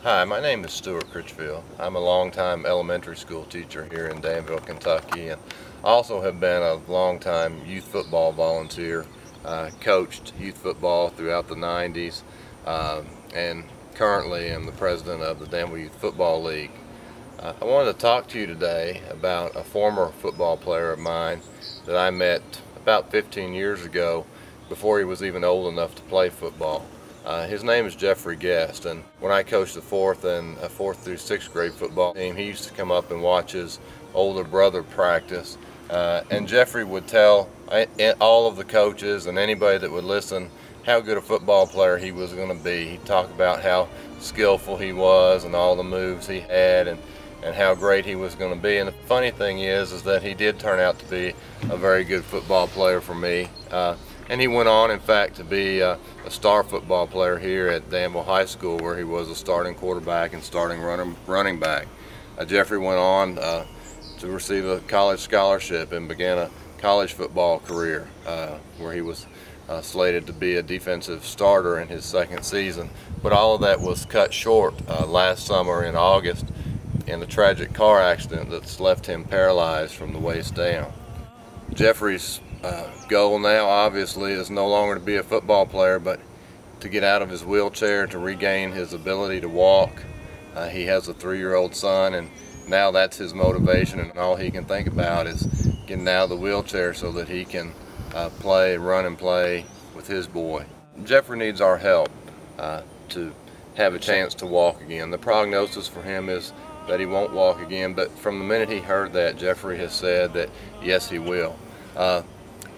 Hi, my name is Stuart Critchfield. I'm a longtime elementary school teacher here in Danville, Kentucky, and also have been a longtime youth football volunteer. Coached youth football throughout the 90s, and currently am the president of the Danville Youth Football League. I wanted to talk to you today about a former football player of mine that I met about 15 years ago before he was even old enough to play football. His name is Jeffrey Guest, and when I coached the 4th through 6th grade football team, he used to come up and watch his older brother practice. And Jeffrey would tell all of the coaches and anybody that would listen how good a football player he was going to be. He'd talk about how skillful he was and all the moves he had and how great he was going to be. And the funny thing is that he did turn out to be a very good football player for me. And he went on, in fact, to be a star football player here at Danville High School, where he was a starting quarterback and starting running back. Jeffrey went on to receive a college scholarship and began a college football career where he was slated to be a defensive starter in his second season. But all of that was cut short last summer in August in a tragic car accident that's left him paralyzed from the waist down. Jeffrey's goal now obviously is no longer to be a football player, but to get out of his wheelchair, to regain his ability to walk. He has a 3-year-old son, and now that's his motivation, and all he can think about is getting out of the wheelchair so that he can run and play with his boy. Jeffrey needs our help to have a chance to walk again. The prognosis for him is that he won't walk again, but from the minute he heard that, Jeffrey has said that yes, he will.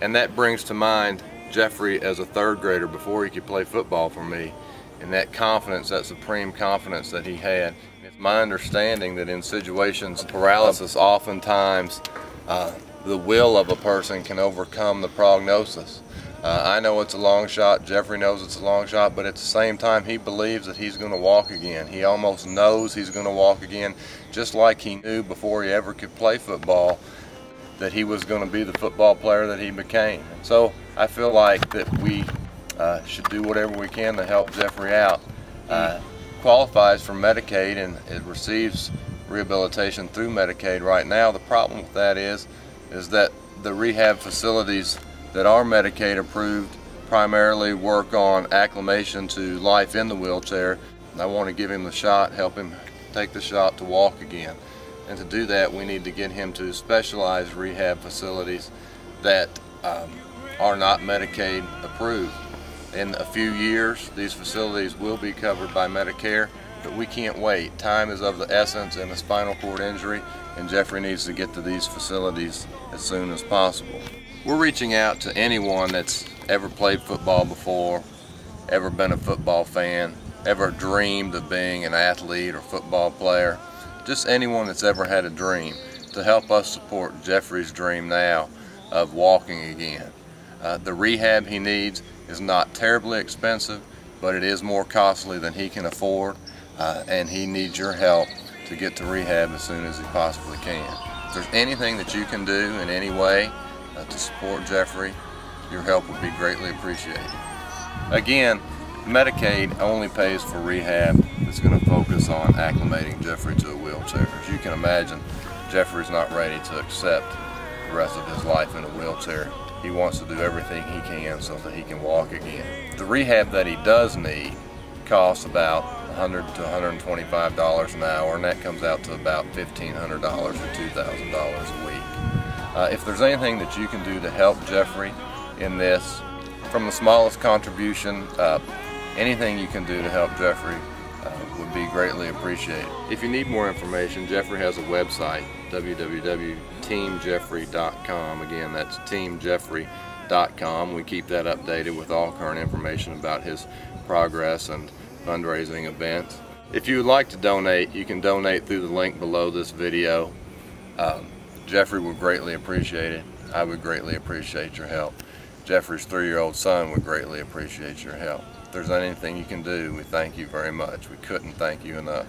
And that brings to mind Jeffrey as a 3rd grader before he could play football for me, and that confidence, that supreme confidence that he had. It's my understanding that in situations of paralysis, oftentimes the will of a person can overcome the prognosis. I know it's a long shot, Jeffrey knows it's a long shot, but at the same time he believes that he's going to walk again. He almost knows he's going to walk again, just like he knew before he ever could play football that he was going to be the football player that he became. So I feel like that we should do whatever we can to help Jeffrey out. Qualifies for Medicaid and it receives rehabilitation through Medicaid right now. The problem with that is that the rehab facilities that are Medicaid approved primarily work on acclimation to life in the wheelchair. I want to give him the shot, help him take the shot to walk again. And to do that, we need to get him to specialized rehab facilities that are not Medicaid approved. In a few years, these facilities will be covered by Medicare, but we can't wait. Time is of the essence in a spinal cord injury, and Jeffrey needs to get to these facilities as soon as possible. We're reaching out to anyone that's ever played football before, ever been a football fan, ever dreamed of being an athlete or football player. Just anyone that's ever had a dream, to help us support Jeffrey's dream now of walking again. The rehab he needs is not terribly expensive, but it is more costly than he can afford, and he needs your help to get to rehab as soon as he possibly can. If there's anything that you can do in any way to support Jeffrey, your help would be greatly appreciated. Again, Medicaid only pays for rehab. It's going to focus on acclimating Jeffrey to a wheelchair. As you can imagine, Jeffrey's not ready to accept the rest of his life in a wheelchair. He wants to do everything he can so that he can walk again. The rehab that he does need costs about $100 to $125 an hour, and that comes out to about $1,500 or $2,000 a week. If there's anything that you can do to help Jeffrey in this, from the smallest contribution up, anything you can do to help Jeffrey would be greatly appreciated. If you need more information, Jeffrey has a website, www.teamjeffrey.com. Again, that's teamjeffrey.com. We keep that updated with all current information about his progress and fundraising events. If you would like to donate, you can donate through the link below this video. Jeffrey would greatly appreciate it. I would greatly appreciate your help. Jeffrey's 3-year-old son would greatly appreciate your help. If there's anything you can do, we thank you very much. We couldn't thank you enough.